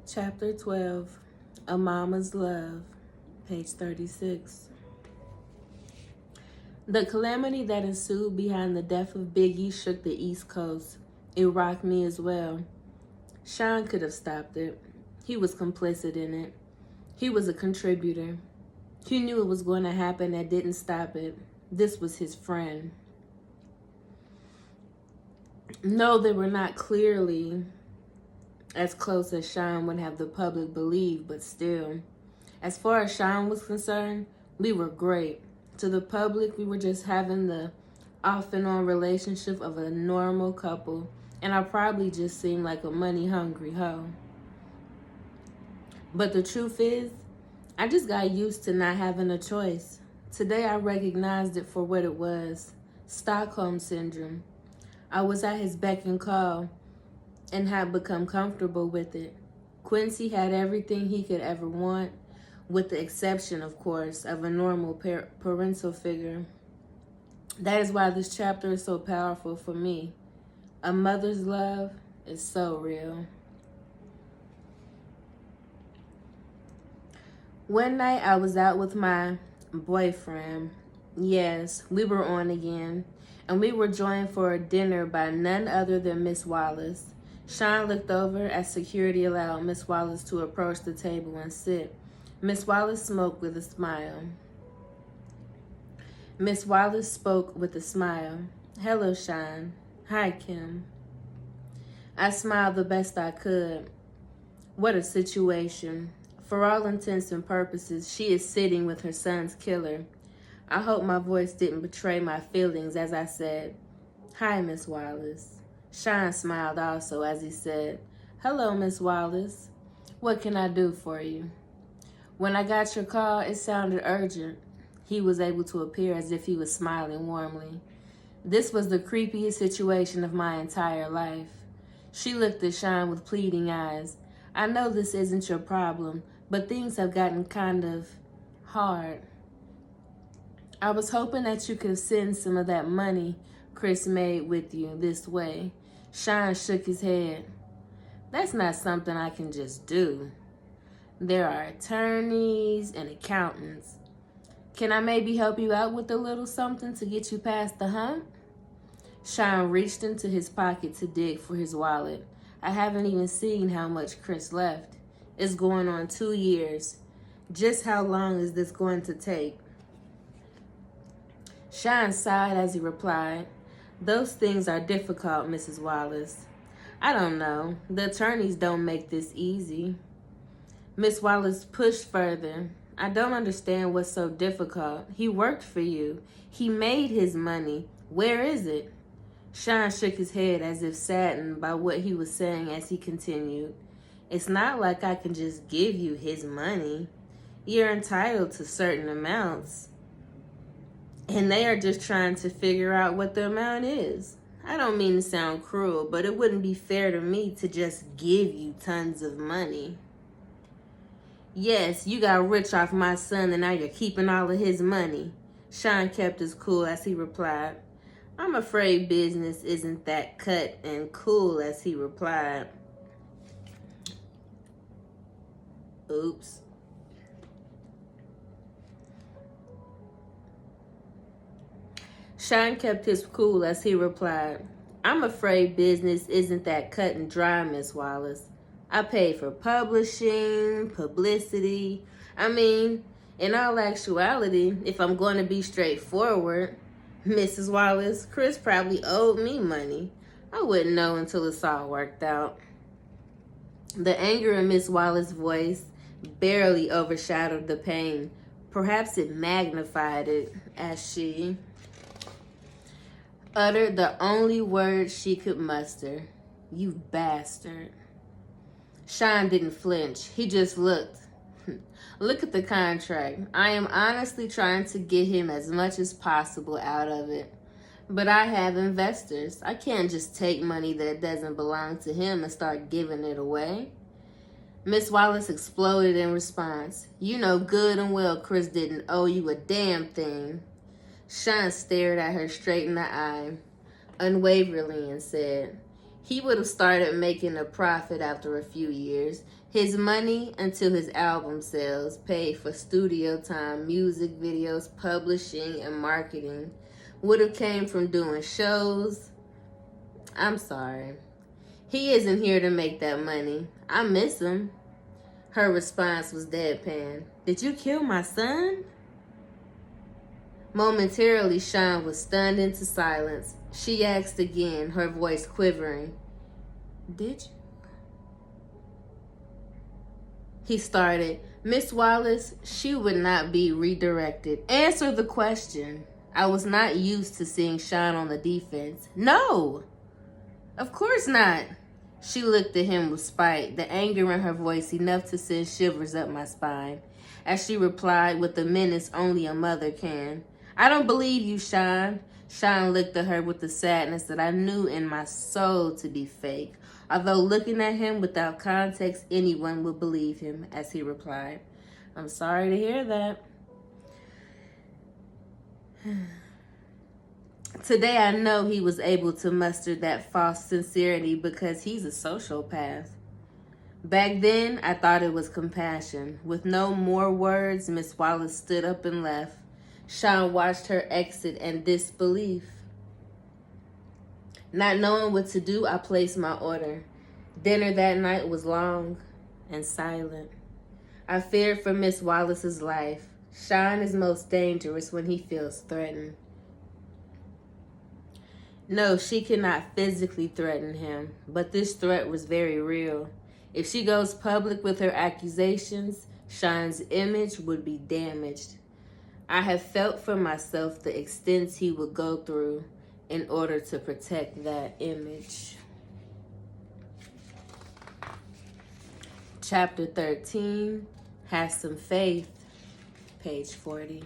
Chapter 12, A Mama's Love, page 36. The calamity that ensued behind the death of Biggie shook the East Coast. It rocked me as well. Sean could have stopped it. He was complicit in it. He was a contributor. He knew it was going to happen and didn't stop it. This was his friend. No, they were not clearly as close as Sean would have the public believe, but still. As far as Sean was concerned, we were great. To the public, we were just having the off and on relationship of a normal couple, and I probably just seemed like a money-hungry hoe. But the truth is, I just got used to not having a choice. Today, I recognized it for what it was, Stockholm Syndrome. I was at his beck and call and had become comfortable with it. Quincy had everything he could ever want, with the exception, of course, of a normal parental figure. That is why this chapter is so powerful for me. A mother's love is so real. One night I was out with my boyfriend. Yes, we were on again, and we were joined for a dinner by none other than Miss Wallace. Sean looked over as security allowed Miss Wallace to approach the table and sit. Miss Wallace smoked with a smile. Miss Wallace spoke with a smile. Hello, Sean. Hi, Kim. I smiled the best I could. What a situation. For all intents and purposes, she is sitting with her son's killer. I hope my voice didn't betray my feelings as I said, Hi, Miss Wallace. Sean smiled also as he said, Hello, Miss Wallace. What can I do for you? When I got your call, it sounded urgent. He was able to appear as if he was smiling warmly. This was the creepiest situation of my entire life. She looked at Sean with pleading eyes. I know this isn't your problem, but things have gotten kind of hard. I was hoping that you could send some of that money Chris made with you this way. Sean shook his head. That's not something I can just do. There are attorneys and accountants. Can I maybe help you out with a little something to get you past the hump? Sean reached into his pocket to dig for his wallet. I haven't even seen how much Chris left. It's going on 2 years. Just how long is this going to take? Sean sighed as he replied, Those things are difficult, Mrs. Wallace. I don't know. The attorneys don't make this easy. Miss Wallace pushed further. I don't understand what's so difficult. He worked for you. He made his money. Where is it? Sean shook his head as if saddened by what he was saying as he continued. It's not like I can just give you his money. You're entitled to certain amounts. And they are just trying to figure out what the amount is. I don't mean to sound cruel, but it wouldn't be fair to me to just give you tons of money. Yes, you got rich off my son and now you're keeping all of his money. Sean kept his cool as he replied. I'm afraid business isn't that cut and cool as he replied. Oops. Sean kept his cool as he replied, I'm afraid business isn't that cut and dry, Miss Wallace. I pay for publishing, publicity. I mean, in all actuality, if I'm going to be straightforward, Mrs. Wallace, Chris probably owed me money. I wouldn't know until it's all worked out. The anger in Miss Wallace's voice barely overshadowed the pain. Perhaps it magnified it as she uttered the only word she could muster. You bastard. Sean didn't flinch. He just looked. Look at the contract. I am honestly trying to get him as much as possible out of it. But I have investors. I can't just take money that doesn't belong to him and start giving it away. Miss Wallace exploded in response. You know good and well Chris didn't owe you a damn thing. Sean stared at her straight in the eye, unwaveringly, and said, He would have started making a profit after a few years. His money until his album sales paid for studio time, music videos, publishing, and marketing would have came from doing shows. I'm sorry. He isn't here to make that money. I miss him. Her response was deadpan. Did you kill my son? Momentarily, Sean was stunned into silence. She asked again, her voice quivering. Did you? He started. Miss Wallace, she would not be redirected. Answer the question. I was not used to seeing Sean on the defense. No, of course not. She looked at him with spite, the anger in her voice enough to send shivers up my spine, as she replied with the menace only a mother can. I don't believe you, Sean. Sean looked at her with the sadness that I knew in my soul to be fake. Although looking at him without context, anyone would believe him, as he replied, I'm sorry to hear that. Today I know he was able to muster that false sincerity because he's a sociopath. Back then, I thought it was compassion. With no more words, Miss Wallace stood up and left. Sean watched her exit in disbelief. Not knowing what to do, I placed my order. Dinner that night was long and silent. I feared for Miss Wallace's life. Sean is most dangerous when he feels threatened. No, she cannot physically threaten him, but this threat was very real. If she goes public with her accusations, Sean's image would be damaged. I have felt for myself the extents he would go through in order to protect that image. Chapter 13, Have Some Faith, page 40.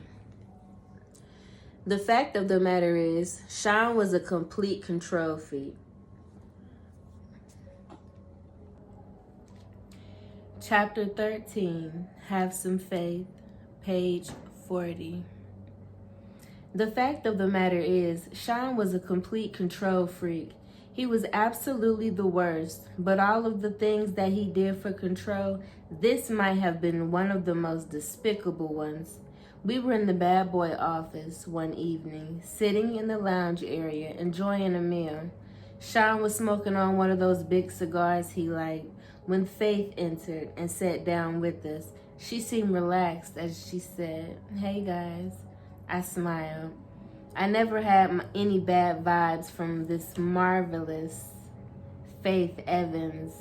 The fact of the matter is, Sean was a complete control freak. Chapter 13, Have Some Faith, page 40. The fact of the matter is, Sean was a complete control freak. He was absolutely the worst, but all of the things that he did for control, this might have been one of the most despicable ones. We were in the bad boy office one evening, sitting in the lounge area, enjoying a meal. Sean was smoking on one of those big cigars he liked when Faith entered and sat down with us. She seemed relaxed as she said, "Hey guys." I smiled. I never had any bad vibes from this marvelous Faith Evans.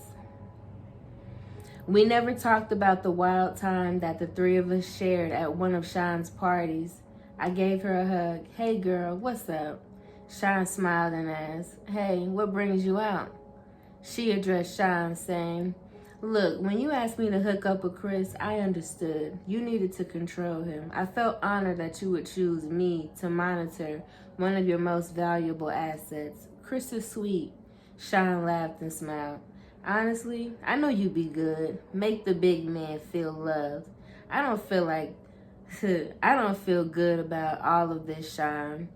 We never talked about the wild time that the three of us shared at one of Sean's parties. I gave her a hug. "Hey girl, what's up?" Sean smiled and asked, "Hey, what brings you out?" She addressed Sean, saying, "Look, when you asked me to hook up with Chris, I understood. You needed to control him. I felt honored that you would choose me to monitor one of your most valuable assets. Chris is sweet." Sean laughed and smiled. "Honestly, I know you'd be good. Make the big man feel loved. I don't feel good about all of this, Sean."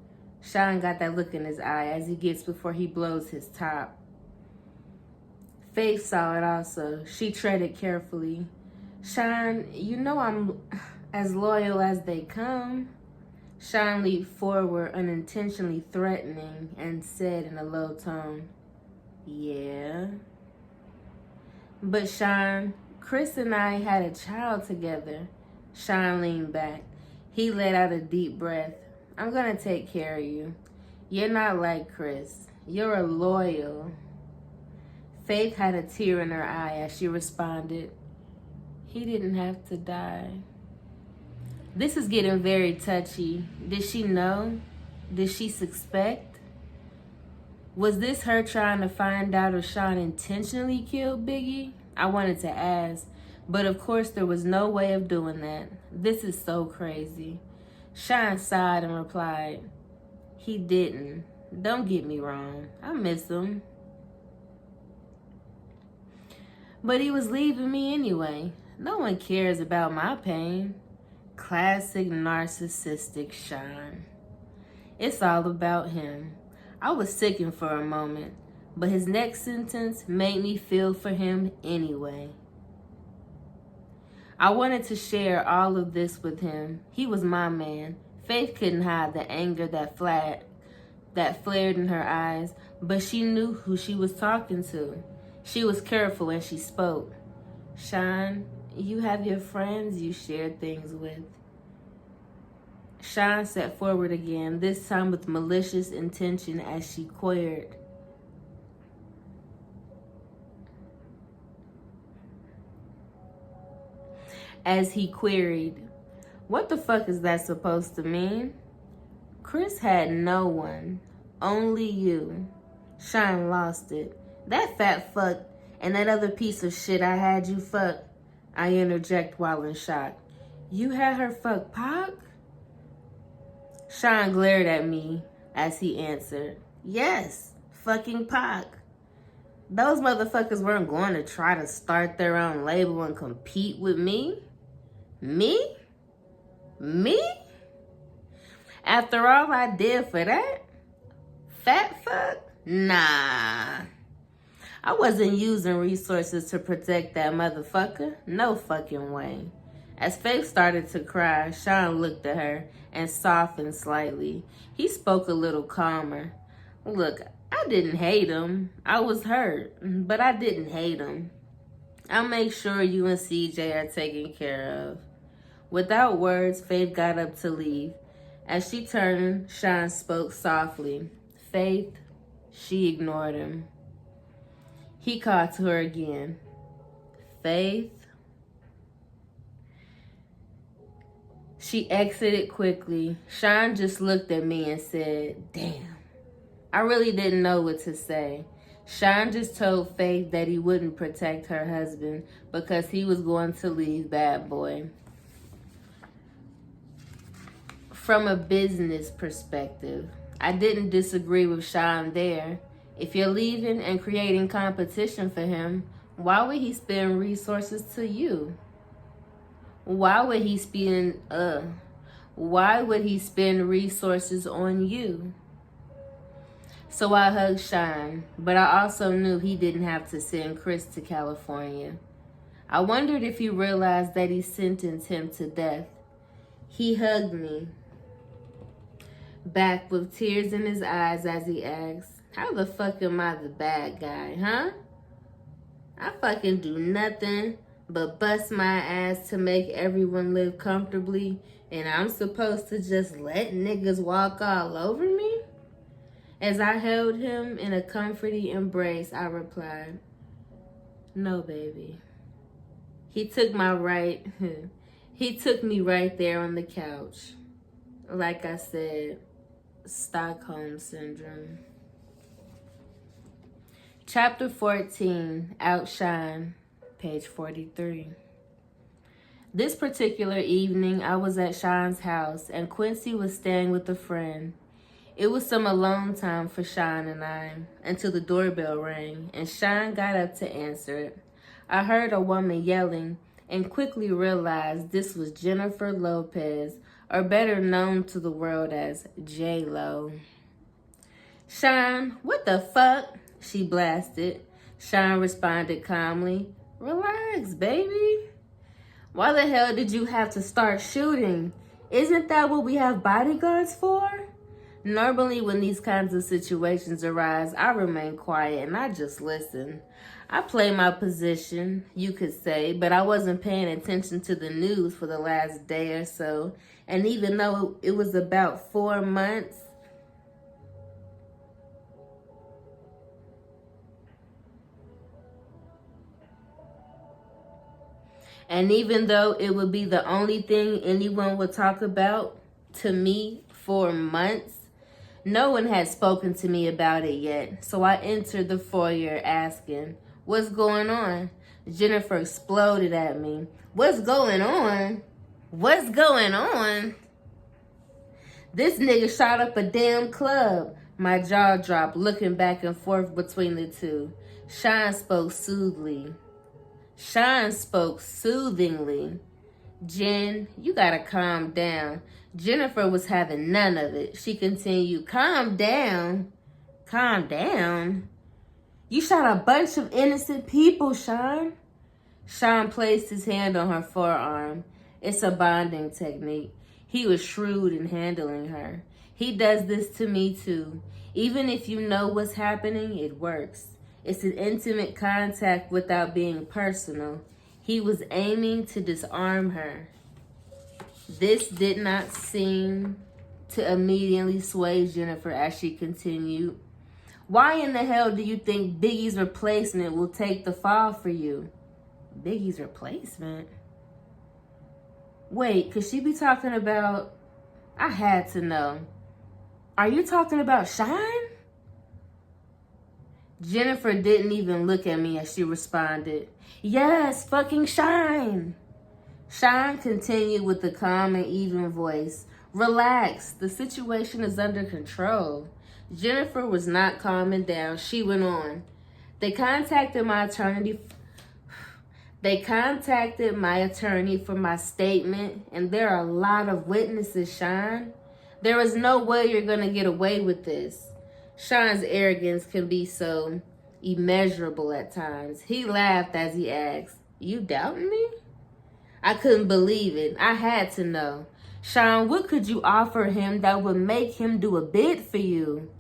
Sean got that look in his eye as he gets before he blows his top. Faith saw it also. She treaded carefully. "Sean, you know I'm as loyal as they come." Sean leaped forward, unintentionally threatening, and said in a low tone, "Yeah." "But Sean, Chris and I had a child together." Sean leaned back. He let out a deep breath. "I'm gonna take care of you. You're not like Chris. You're loyal." Faith had a tear in her eye as she responded, "He didn't have to die." This is getting very touchy. Did she know? Did she suspect? Was this her trying to find out if Sean intentionally killed Biggie? I wanted to ask, but of course there was no way of doing that. This is so crazy. Sean sighed and replied, "He didn't. Don't get me wrong. I miss him. But he was leaving me anyway. No one cares about my pain." Classic narcissistic Sean. It's all about him. I was sickened for a moment. but his next sentence made me feel for him anyway. I wanted to share all of this with him. He was my man. Faith couldn't hide the anger that flared in her eyes, but she knew who she was talking to. She was careful when she spoke. Sean, you have your friends you share things with. Sean sat forward again, this time with malicious intention as she queried. What the fuck is that supposed to mean? Chris had no one, only you. Sean lost it. That fat fuck and that other piece of shit I had you fuck. I interject while in shock. You had her fuck Pac? Sean glared at me as he answered. Yes, fucking Pac. Those motherfuckers weren't going to try to start their own label and compete with me. Me? After all I did for that? Fat fuck? Nah. I wasn't using resources to protect that motherfucker. No fucking way. As Faith started to cry, Sean looked at her and softened slightly. He spoke a little calmer. Look, I didn't hate him. I was hurt, but I didn't hate him. I'll make sure you and CJ are taken care of. Without words, Faith got up to leave. As she turned, Sean spoke softly. Faith, she ignored him. He called to her again. Faith. She exited quickly. Sean just looked at me and said, damn. I really didn't know what to say. Sean just told Faith that he wouldn't protect her husband because he was going to leave Bad Boy. From a business perspective, I didn't disagree with Sean there. If you're leaving and creating competition for him, why would he spend resources to you? Why would he spend resources on you? So I hugged Sean, but I also knew he didn't have to send Chris to California. I wondered if he realized that he sentenced him to death. He hugged me back with tears in his eyes as he asked, how the fuck am I the bad guy, huh? I fucking do nothing but bust my ass to make everyone live comfortably, and I'm supposed to just let niggas walk all over me? As I held him in a comforting embrace, I replied, no, baby. He took me right there on the couch. Like I said, Stockholm Syndrome. Chapter 14, Outshine, page 43. This particular evening, I was at Sean's house, and Quincy was staying with a friend. It was some alone time for Sean and I, until the doorbell rang, and Sean got up to answer it. I heard a woman yelling, and quickly realized this was Jennifer Lopez, or better known to the world as J-Lo. Sean, what the fuck? She blasted. Sean responded calmly, relax, baby. Why the hell did you have to start shooting? Isn't that what we have bodyguards for? Normally, when these kinds of situations arise, I remain quiet and I just listen. I play my position, you could say, but I wasn't paying attention to the news for the last day or so. And even though it was about 4 months, and even though it would be the only thing anyone would talk about to me for months, no one had spoken to me about it yet. So I entered the foyer asking, what's going on? Jennifer exploded at me. What's going on? What's going on? This nigga shot up a damn club. My jaw dropped, looking back and forth between the two. Sean spoke soothingly. Jen, you gotta calm down. Jennifer was having none of it. She continued, calm down. Calm down? You shot a bunch of innocent people, Sean. Sean placed his hand on her forearm. It's a bonding technique. He was shrewd in handling her. He does this to me too. Even if you know what's happening, it works. It's an intimate contact without being personal. He was aiming to disarm her. This did not seem to immediately sway Jennifer as she continued. Why in the hell do you think Biggie's replacement will take the fall for you? Biggie's replacement? Wait, could she be talking about... I had to know. Are you talking about Shine? Jennifer didn't even look at me as she responded. Yes, fucking Shine. Shine continued with a calm and even voice. Relax, the situation is under control. Jennifer was not calming down. She went on. They contacted my attorney for my statement, and there are a lot of witnesses, Shine. There is no way you're going to get away with this. Shine's arrogance can be so immeasurable at times. He laughed as he asked, You doubting me? I couldn't believe it. I had to know. Shine, what could you offer him that would make him do a bid for you?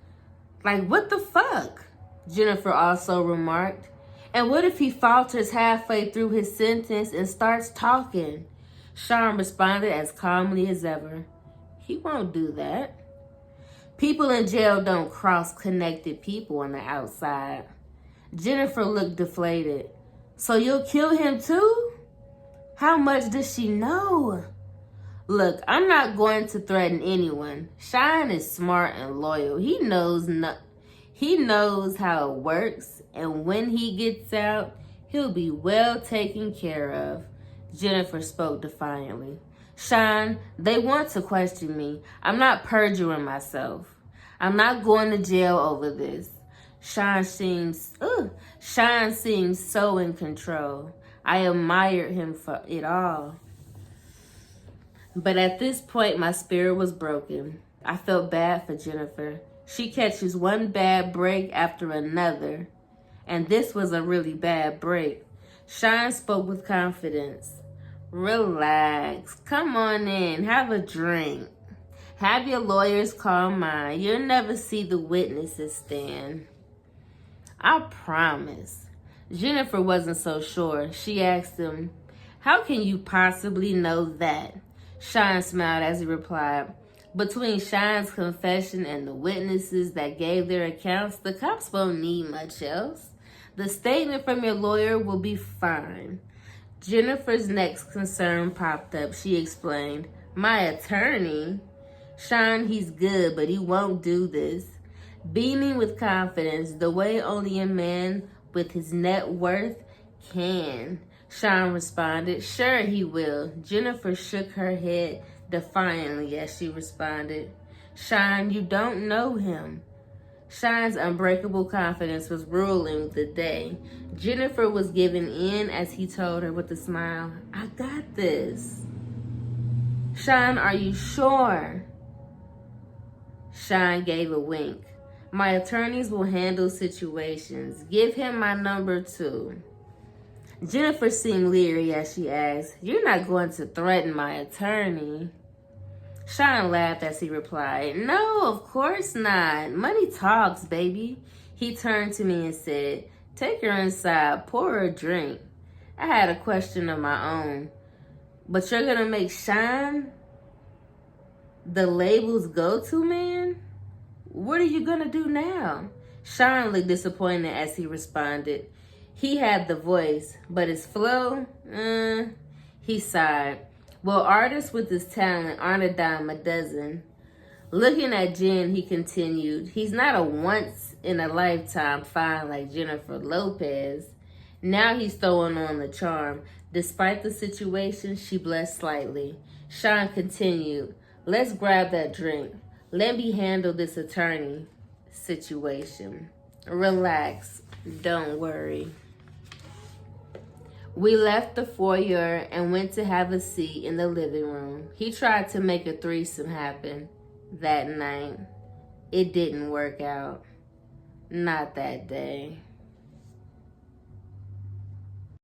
Like, what the fuck? Jennifer also remarked. And what if he falters halfway through his sentence and starts talking? Sean responded as calmly as ever. He won't do that. People in jail don't cross connected people on the outside. Jennifer looked deflated. So you'll kill him too? How much does she know? Look, I'm not going to threaten anyone. Shine is smart and loyal. He knows how it works, and when he gets out, he'll be well taken care of. Jennifer spoke defiantly. Shine, they want to question me. I'm not perjuring myself. I'm not going to jail over this. Shine seems so in control. I admired him for it all. But at this point, my spirit was broken. I felt bad for Jennifer. She catches one bad break after another. And this was a really bad break. Shine spoke with confidence. Relax. Come on in. Have a drink. Have your lawyers call mine. You'll never see the witnesses stand. I promise. Jennifer wasn't so sure. She asked him, How can you possibly know that? Shine smiled as he replied, Between Shine's confession and the witnesses that gave their accounts, the cops won't need much else. The statement from your lawyer will be fine. Jennifer's next concern popped up. She explained, My attorney? Shine, he's good, but he won't do this. Beaming with confidence, the way only a man with his net worth can. Shine responded, Sure he will. Jennifer shook her head defiantly as she responded, Shine, you don't know him. Shine's unbreakable confidence was ruling the day. Jennifer was giving in as he told her with a smile, I got this. Shine, are you sure? Shine gave a wink. My attorneys will handle situations. Give him my number too. Jennifer seemed leery as she asked, You're not going to threaten my attorney? Shine laughed as he replied, No, of course not. Money talks, baby. He turned to me and said, Take her inside, pour her a drink. I had a question of my own. But you're going to make Shine the label's go-to man? What are you going to do now? Shine looked disappointed as he responded. He had the voice, but his flow, he sighed. Well, artists with his talent aren't a dime a dozen. Looking at Jen, he continued, He's not a once-in-a-lifetime find like Jennifer Lopez. Now he's throwing on the charm. Despite the situation, she blushed slightly. Shine continued, Let's grab that drink. Let me handle this attorney situation. Relax. Don't worry. We left the foyer and went to have a seat in the living room. He tried to make a threesome happen that night. It didn't work out. Not that day.